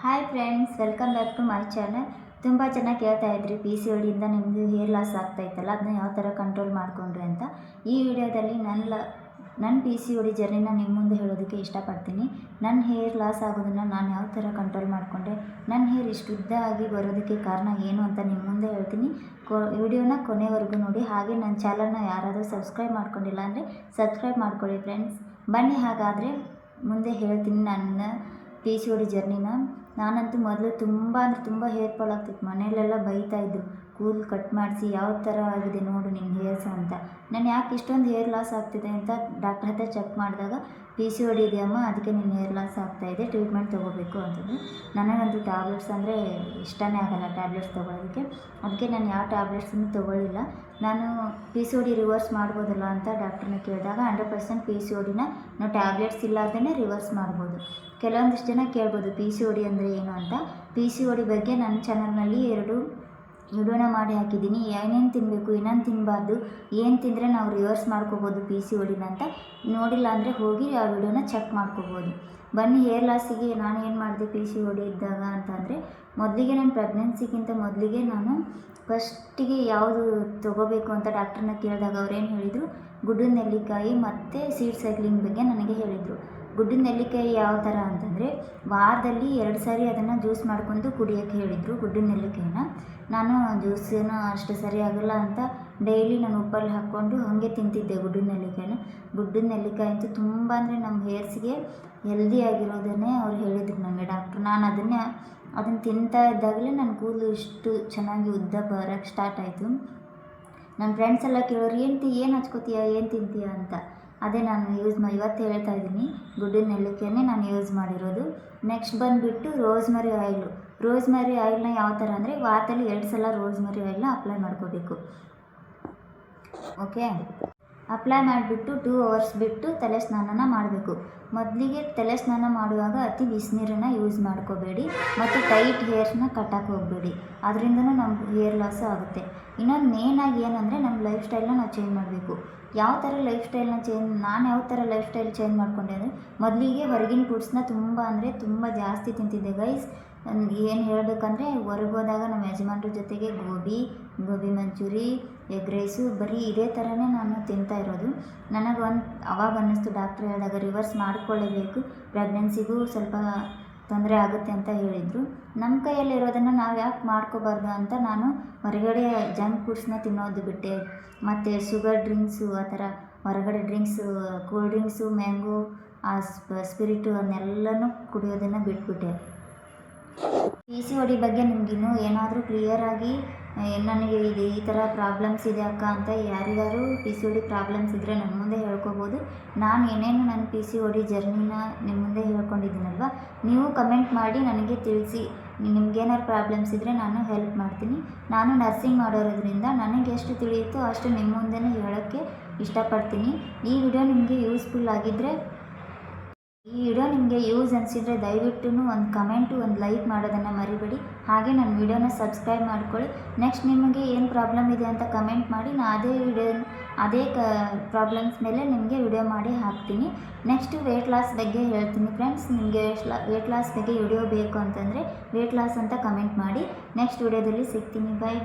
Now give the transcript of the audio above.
Hi friends, welcome back to my channel. ತುಂಬ ಚೆನ್ನಾಗಿ ಕೇಳ್ತಾ ಇದ್ರಿ, ಪಿ ಸಿ ಒಡಿಯಿಂದ ನಿಮ್ಮದು ಹೇರ್ ಲಾಸ್ ಆಗ್ತಾಯಿತ್ತಲ್ಲ, ಅದನ್ನ ಯಾವ ಥರ ಕಂಟ್ರೋಲ್ ಮಾಡಿಕೊಂಡ್ರಿ ಅಂತ. ಈ ವಿಡಿಯೋದಲ್ಲಿ ನನ್ನ ಪಿ ಸಿ ಒಡಿ ಜರ್ನಿನ ನಿಮ್ಮ ಮುಂದೆ ಹೇಳೋದಕ್ಕೆ ಇಷ್ಟಪಡ್ತೀನಿ. ನನ್ನ ಹೇರ್ ಲಾಸ್ ಆಗೋದನ್ನು ನಾನು ಯಾವ ಥರ ಕಂಟ್ರೋಲ್ ಮಾಡಿಕೊಂಡೆ, ನನ್ನ ಹೇರ್ ಇಷ್ಟು ಉದ್ದ ಆಗಿ ಬರೋದಕ್ಕೆ ಕಾರಣ ಏನು ಅಂತ ನಿಮ್ಮ ಮುಂದೆ ಹೇಳ್ತೀನಿ. ವಿಡಿಯೋನ ಕೊನೆವರೆಗೂ ನೋಡಿ. ಹಾಗೆ ನನ್ನ ಚಾನಲ್ನ ಯಾರಾದರೂ ಸಬ್ಸ್ಕ್ರೈಬ್ ಮಾಡ್ಕೊಂಡಿಲ್ಲ ಅಂದರೆ ಸಬ್ಸ್ಕ್ರೈಬ್ ಮಾಡ್ಕೊಳ್ಳಿ ಫ್ರೆಂಡ್ಸ್. ಬನ್ನಿ, ಹಾಗಾದರೆ ಮುಂದೆ ಹೇಳ್ತೀನಿ ನನ್ನ ಪಿ ಸಿ ಒಡಿ ಜರ್ನಿನ. ನಾನಂತೂ ಮೊದಲು ತುಂಬ ಹೇರ್ ಫಾಲ್ ಆಗ್ತಿತ್ತು. ಮನೆಯಲ್ಲೆಲ್ಲ ಬೈತಾಯಿದ್ರು, ಕೂಲ್ ಕಟ್ ಮಾಡಿಸಿ ಯಾವ ಥರ ಆಗಿದೆ ನೋಡು ನಿನ್ನ ಹೇರ್ಸ್ ಅಂತ. ನಾನು ಯಾಕೆ ಇಷ್ಟೊಂದು ಹೇರ್ ಲಾಸ್ ಆಗ್ತಿದೆ ಅಂತ ಡಾಕ್ಟ್ರ್ ಹತ್ರ ಚೆಕ್ ಮಾಡಿದಾಗ, ಪಿ ಸಿ ಒಡಿ ಇದೆಯಮ್ಮ, ಅದಕ್ಕೆ ನಿನ್ನ ಹೇರ್ ಲಾಸ್ ಆಗ್ತಾಯಿದೆ, ಟ್ರೀಟ್ಮೆಂಟ್ ತೊಗೋಬೇಕು ಅಂತಂದು. ನನಗಂತೂ ಟ್ಯಾಬ್ಲೆಟ್ಸ್ ಅಂದರೆ ಇಷ್ಟನೇ ಆಗಲ್ಲ, ಟ್ಯಾಬ್ಲೆಟ್ಸ್ ತೊಗೊಳೋದಕ್ಕೆ. ಅದಕ್ಕೆ ನಾನು ಯಾವ ಟ್ಯಾಬ್ಲೆಟ್ಸನ್ನು ತೊಗೊಳ್ಳಿಲ್ಲ. ನಾನು ಪಿ ಸಿ ಒಡಿ ರಿವರ್ಸ್ ಮಾಡ್ಬೋದಲ್ಲ ಅಂತ ಡಾಕ್ಟ್ರನ್ನ ಕೇಳಿದಾಗ 100% ಪಿ ಸಿ ಒಡಿನ ನಾವು ಟ್ಯಾಬ್ಲೆಟ್ಸ್ ಇಲ್ಲಾರ್ದೇ ರಿವರ್ಸ್ ಮಾಡ್ಬೋದು. ಕೆಲವೊಂದಿಷ್ಟು ಜನ ಕೇಳ್ಬೋದು ಪಿ ಸಿ ಒಡಿ ಅಂದರೆ ಏನು ಅಂತ. ಪಿ ಸಿ ಒಡಿ ಬಗ್ಗೆ ನನ್ನ ಚಾನಲ್ನಲ್ಲಿ 2 ವಿಡಿಯೋನ ಮಾಡಿ ಹಾಕಿದ್ದೀನಿ. ಏನೇನು ತಿನ್ನಬೇಕು, ಏನೇನು ತಿನ್ನಬಾರ್ದು, ಏನು ತಿಂದರೆ ನಾವು ರಿವರ್ಸ್ ಮಾಡ್ಕೋಬೋದು ಪಿ ಸಿ ಒಡಿನ ಅಂತ. ನೋಡಿಲ್ಲ ಅಂದರೆ ಹೋಗಿ ಆ ವಿಡಿಯೋನ ಚೆಕ್ ಮಾಡ್ಕೋಬೋದು. ಬನ್ನಿ, ಹೇರ್ ಲಾಸಿಗೆ ನಾನು ಏನು ಮಾಡಿದೆ ಪಿ ಸಿ ಒಡಿ ಇದ್ದಾಗ ಅಂತಂದರೆ, ಮೊದಲಿಗೆ ನಾನು ಪ್ರೆಗ್ನೆನ್ಸಿಗಿಂತ ಮೊದಲಿಗೆ ನಾನು ಫಸ್ಟಿಗೆ ಯಾವುದು ತೊಗೋಬೇಕು ಅಂತ ಡಾಕ್ಟ್ರನ್ನ ಕೇಳಿದಾಗ ಅವ್ರೇನು ಹೇಳಿದರು, ಗುಡ್ಡದ ನೆಲ್ಲಿಕಾಯಿ ಮತ್ತು ಸೀಡ್ ಸೈಕ್ಲಿಂಗ್ ಬಗ್ಗೆ ನನಗೆ ಹೇಳಿದರು. ಗುಡ್ಡದ ನೆಲ್ಲಿಕಾಯಿ ಯಾವ ಥರ ಅಂತಂದರೆ, ವಾರದಲ್ಲಿ 2 ಸಾರಿ ಅದನ್ನು ಜ್ಯೂಸ್ ಮಾಡ್ಕೊಂಡು ಕುಡಿಯೋಕ್ಕೆ ಹೇಳಿದರು. ಗುಡ್ಡದ ನೆಲ್ಲಿಕಾಯಿನ ನಾನು ಜ್ಯೂಸೇನೋ ಅಷ್ಟು ಸರಿ ಆಗೋಲ್ಲ ಅಂತ ಡೈಲಿ ನಾನು ಉಪ್ಪಲ್ಲಿ ಹಾಕ್ಕೊಂಡು ಹಾಗೆ ತಿಂತಿದ್ದೆ ಗುಡ್ಡದ ನೆಲ್ಲಿಕಾಯಿನ. ಗುಡ್ಡದ ನೆಲ್ಲಿಕಾಯಿ ಅಂತೂ ತುಂಬ ಅಂದರೆ ನಮ್ಮ ಹೇರ್ಸ್ಗೆ ಹೆಲ್ದಿ ಆಗಿರೋದನ್ನೇ ಅವ್ರು ಹೇಳಿದರು ನನಗೆ ಡಾಕ್ಟ್ರು. ನಾನು ಅದನ್ನು ತಿಂತಾ ಇದ್ದಾಗಲೇ ನನ್ನ ಕೂದಲು ಇಷ್ಟು ಚೆನ್ನಾಗಿ ಉದ್ದ ಬರೋಕ್ಕೆ ಸ್ಟಾರ್ಟ್ ಆಯಿತು. ನನ್ನ ಫ್ರೆಂಡ್ಸ್ ಎಲ್ಲ ಕೇಳೋರು, ಏನು ಹಚ್ಕೋತೀಯ, ಏನು ತಿಂತೀಯ ಅಂತ. ಅದೇ ನಾನು ಇವತ್ತು ಹೇಳ್ತಾ ಇದ್ದೀನಿ, ಗುಡ್ಡದ ನೆಲ್ಲಿಕಾಯನ್ನೇ ನಾನು ಯೂಸ್ ಮಾಡಿರೋದು. ನೆಕ್ಸ್ಟ್ ಬಂದುಬಿಟ್ಟು ರೋಸ್ಮರಿ ಆಯಿಲ್ನ ಯಾವ ಥರ ಅಂದರೆ, ವಾರದಲ್ಲಿ 2 ಸಲ ರೋಸ್ಮರಿ ಆಯಿಲ್ನ ಅಪ್ಲೈ ಮಾಡ್ಕೋಬೇಕು. ಓಕೆ, ಅಪ್ಲೈ ಮಾಡಿಬಿಟ್ಟು 2 ಅವರ್ಸ್ ಬಿಟ್ಟು ತಲೆ ಸ್ನಾನನ ಮಾಡಬೇಕು. ಮೊದಲಿಗೆ ತಲೆ ಸ್ನಾನ ಮಾಡುವಾಗ ಅತಿ ಬಿಸಿನೀರನ್ನು ಯೂಸ್ ಮಾಡ್ಕೋಬೇಡಿ ಮತ್ತು ಟೈಟ್ ಹೇರ್ಸ್ನ ಕಟ್ಟಕ್ಕೆ ಹೋಗಬೇಡಿ, ಅದರಿಂದನೂ ನಮ್ಮ ಹೇರ್ ಲಾಸ್ ಆಗುತ್ತೆ. ಇನ್ನೊಂದು ಮೇಯ್ನಾಗಿ ಏನಂದರೆ, ನಮ್ಮ ಲೈಫ್ ಸ್ಟೈಲ್ನ ನಾವು ಚೇಂಜ್ ಮಾಡಬೇಕು. ಯಾವ ಥರ ಲೈಫ್ ಸ್ಟೈಲ್ನ ನಾನು ಯಾವ ಥರ ಲೈಫ್ ಸ್ಟೈಲ್ ಚೇಂಜ್ ಮಾಡ್ಕೊಂಡೆ ಅಂದರೆ, ಮೊದಲಿಗೆ ಹೊರಗಿನ ಫುಡ್ಸ್ನ ತುಂಬ ಜಾಸ್ತಿ ತಿಂತಿದ್ದೆ ಗೈಸ್. ಏನು ಹೇಳಬೇಕಂದ್ರೆ, ಹೊರಗೆ ಹೋದಾಗ ನಮ್ಮ ಯಜಮಾನ್ರ ಜೊತೆಗೆ ಗೋಬಿ ಮಂಚೂರಿ, ಎಗ್ ರೈಸು, ಬರೀ ಇದೇ ಥರನೇ ನಾನು ತಿಂತಾ ಇರೋದು. ಅವಾಗ ಅನ್ನಿಸ್ತು, ಡಾಕ್ಟ್ರ್ ಹೇಳಿದಾಗ ರಿವರ್ಸ್ ಮಾಡಿಕೊಳ್ಳೇಬೇಕು, ಪ್ರೆಗ್ನೆನ್ಸಿಗೂ ಸ್ವಲ್ಪ ತೊಂದರೆ ಆಗುತ್ತೆ ಅಂತ ಹೇಳಿದರು. ನಮ್ಮ ಕೈಯಲ್ಲಿರೋದನ್ನು ನಾವು ಯಾಕೆ ಮಾಡ್ಕೋಬಾರ್ದು ಅಂತ ನಾನು ಹೊರಗಡೆ ಜಂಕ್ ಫುಡ್ಸ್ನ ತಿನ್ನೋದು ಬಿಟ್ಟೆ. ಮತ್ತು ಶುಗರ್ ಡ್ರಿಂಕ್ಸು, ಆ ಥರ ಹೊರಗಡೆ drinks, cool drinks, mango, Sprite ಅದನ್ನೆಲ್ಲನೂ ಕುಡಿಯೋದನ್ನು ಬಿಟ್ಬಿಟ್ಟೆ. ಪಿ ಸಿ ಒಡಿ ಬಗ್ಗೆ ನಿಮಗಿನ್ನೂ ಏನಾದರೂ ಕ್ಲಿಯರಾಗಿ ನನಗೆ ಈ ಥರ ಪ್ರಾಬ್ಲಮ್ಸ್ ಇದೆ ಅಕ್ಕ ಅಂತ ಯಾರಿಗಾರು ಪಿ ಸಿ ಒಡಿ ಪ್ರಾಬ್ಲಮ್ಸ್ ಇದ್ದರೆ ನನ್ನ ಮುಂದೆ ಹೇಳ್ಕೊಬೋದು. ನಾನು ಏನೇನು ನನ್ನ ಪಿ ಸಿ ಒಡಿ ಜರ್ನಿನ ನಿಮ್ಮ ಮುಂದೆ ಹೇಳ್ಕೊಂಡಿದ್ದೀನಲ್ವ, ನೀವು ಕಮೆಂಟ್ ಮಾಡಿ ನನಗೆ ತಿಳಿಸಿ. ನಿಮ್ಗೇನಾದ್ರು ಪ್ರಾಬ್ಲಮ್ಸ್ ಇದ್ದರೆ ನಾನು ಹೆಲ್ಪ್ ಮಾಡ್ತೀನಿ. ನಾನು ನರ್ಸಿಂಗ್ ಮಾಡೋದ್ರಿಂದ ನನಗೆ ಎಷ್ಟು ತಿಳಿಯುತ್ತೋ ಅಷ್ಟು ನಿಮ್ಮ ಮುಂದೆನೇ ಹೇಳೋಕ್ಕೆ ಇಷ್ಟಪಡ್ತೀನಿ. ಈ ವಿಡಿಯೋ ನಿಮಗೆ ಯೂಸ್ಫುಲ್ ಆಗಿದ್ದರೆ, ಈ ವಿಡಿಯೋ ನಿಮಗೆ ಯೂಸ್ ಅನಿಸಿದರೆ ದಯವಿಟ್ಟು ಒಂದು ಕಮೆಂಟು, ಒಂದು ಲೈಕ್ ಮಾಡೋದನ್ನು ಮರಿಬೇಡಿ. ಹಾಗೆ ನನ್ನ ವಿಡಿಯೋನ ಸಬ್ಸ್ಕ್ರೈಬ್ ಮಾಡ್ಕೊಳ್ಳಿ. ನೆಕ್ಸ್ಟ್ ನಿಮಗೆ ಏನು ಪ್ರಾಬ್ಲಮ್ ಇದೆ ಅಂತ ಕಮೆಂಟ್ ಮಾಡಿ, ನಾನು ಅದೇ ಪ್ರಾಬ್ಲಮ್ಸ್ ಮೇಲೆ ನಿಮಗೆ ವಿಡಿಯೋ ಮಾಡಿ ಹಾಕ್ತೀನಿ. ನೆಕ್ಸ್ಟು ವೆಯ್ಟ್ ಲಾಸ್ ಬಗ್ಗೆ ಹೇಳ್ತೀನಿ ಫ್ರೆಂಡ್ಸ್. ನಿಮಗೆ ವೆಯ್ಟ್ ಲಾಸ್ ಬಗ್ಗೆ ವಿಡಿಯೋ ಬೇಕು ಅಂತಂದರೆ ವೆಯ್ಟ್ ಲಾಸ್ ಅಂತ ಕಮೆಂಟ್ ಮಾಡಿ. ನೆಕ್ಸ್ಟ್ ವಿಡಿಯೋದಲ್ಲಿ ಸಿಗ್ತೀನಿ. ಬಾಯ್.